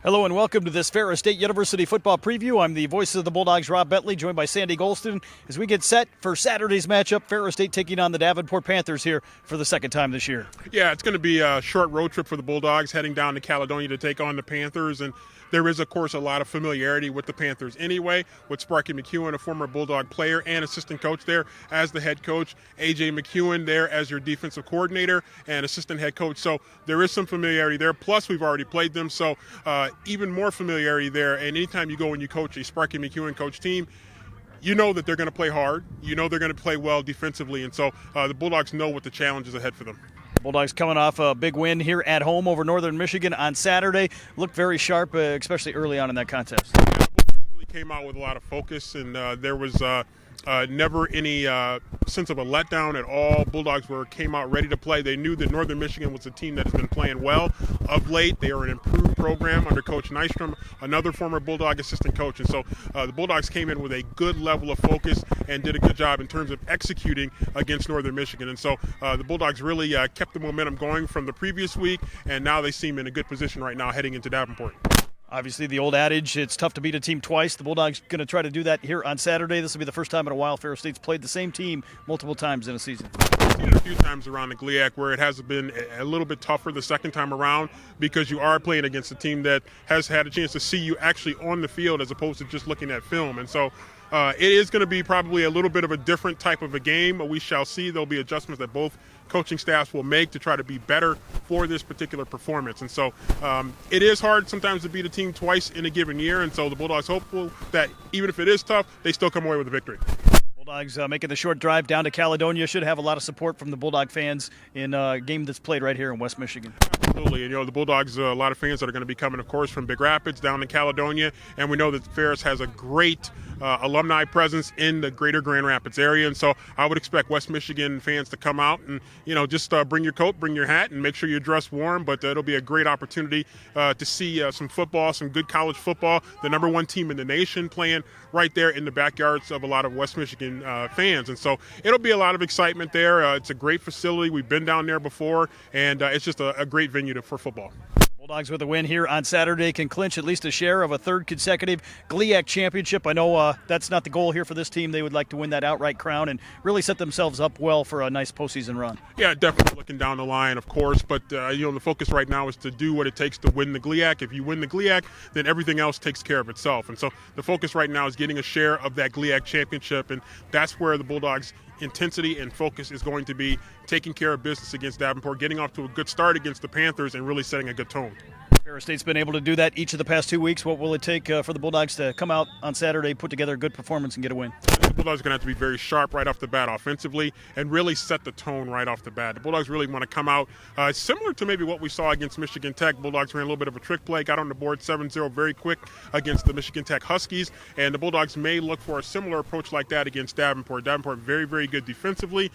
Hello and welcome to this Ferris State University football preview. I'm the voice of the Bulldogs, Rob Bentley, joined by Sandy Golston as we get set for Saturday's matchup. Ferris State taking on the Davenport Panthers here for the second time this year. Yeah, it's going to be a short road trip for the Bulldogs heading down to Caledonia to take on the Panthers. And there is, of course, a lot of familiarity with the Panthers anyway, with Sparky McEwen, a former Bulldog player and assistant coach there as the head coach, A.J. McEwen there as your defensive coordinator and assistant head coach. So there is some familiarity there. Plus, we've already played them, so even more familiarity there. And anytime you go and you coach a Sparky McEwen coach team, you know that they're going to play hard. You know they're going to play well defensively. And so the Bulldogs know what the challenge is ahead for them. Bulldogs coming off a big win here at home over Northern Michigan on Saturday. Looked very sharp, especially early on in that contest. Yeah, the Bulldogs really came out with a lot of focus, and there was never any sense of a letdown at all. Bulldogs came out ready to play. They knew that Northern Michigan was a team that has been playing well of late. They are an improved program under Coach Nystrom, another former Bulldog assistant coach. And so the Bulldogs came in with a good level of focus and did a good job in terms of executing against Northern Michigan. And so the Bulldogs really kept the momentum going from the previous week, and now they seem in a good position right now heading into Davenport. Obviously, the old adage, it's tough to beat a team twice. The Bulldogs going to try to do that here on Saturday. This will be the first time in a while Ferris State's played the same team multiple times in a season. I've seen it a few times around the GLIAC where it has been a little bit tougher the second time around because you are playing against a team that has had a chance to see you actually on the field as opposed to just looking at film. And so it is going to be probably a little bit of a different type of a game, but we shall see. There'll be adjustments that both coaching staffs will make to try to be better for this particular performance. And so it is hard sometimes to beat a team twice in a given year, and so the Bulldogs hopeful that even if it is tough, they still come away with a victory. Bulldogs making the short drive down to Caledonia. Should have a lot of support from the Bulldog fans in a game that's played right here in West Michigan. Absolutely. And, the Bulldogs, a lot of fans that are going to be coming, of course, from Big Rapids down to Caledonia. And we know that Ferris has a great alumni presence in the greater Grand Rapids area. And so I would expect West Michigan fans to come out and, just bring your coat, bring your hat, and make sure you dress warm. But it'll be a great opportunity to see some football, some good college football, the number one team in the nation playing right there in the backyards of a lot of West Michigan fans. And so it'll be a lot of excitement there. It's a great facility. We've been down there before, and it's just a great venue for football. Bulldogs with a win here on Saturday can clinch at least a share of a third consecutive GLIAC championship. I know that's not the goal here for this team. They would like to win that outright crown and really set themselves up well for a nice postseason run. Yeah, definitely looking down the line, of course. But, the focus right now is to do what it takes to win the GLIAC. If you win the GLIAC, then everything else takes care of itself. And so the focus right now is getting a share of that GLIAC championship, and that's where the Bulldogs' intensity and focus is going to be taking care of business against Davenport, getting off to a good start against the Panthers, and really setting a good tone. Ferris State's been able to do that each of the past 2 weeks. What will it take for the Bulldogs to come out on Saturday, put together a good performance, and get a win? The Bulldogs are going to have to be very sharp right off the bat offensively and really set the tone right off the bat. The Bulldogs really want to come out similar to maybe what we saw against Michigan Tech. Bulldogs ran a little bit of a trick play, got on the board 7-0 very quick against the Michigan Tech Huskies, and the Bulldogs may look for a similar approach like that against Davenport. Davenport very, very good defensively.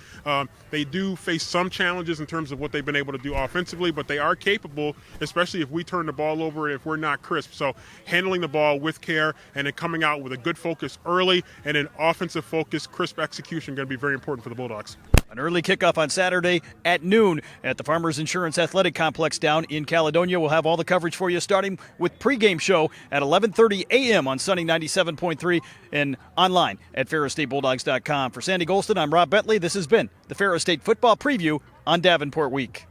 They do face some challenges in terms of what they've been able to do offensively, but they are capable, especially if we turn the ball over and if we're not crisp. So handling the ball with care and then coming out with a good focus early and an offensive focus, crisp execution going to be very important for the Bulldogs. An early kickoff on Saturday at noon at the Farmers Insurance Athletic Complex down in Caledonia. We'll have all the coverage for you starting with pregame show at 11:30 a.m. on Sunny 97.3 and online at ferrisstatebulldogs.com. For Sandy Golston, I'm Rob Bentley. This has been the Ferris State Football Preview on Davenport Week.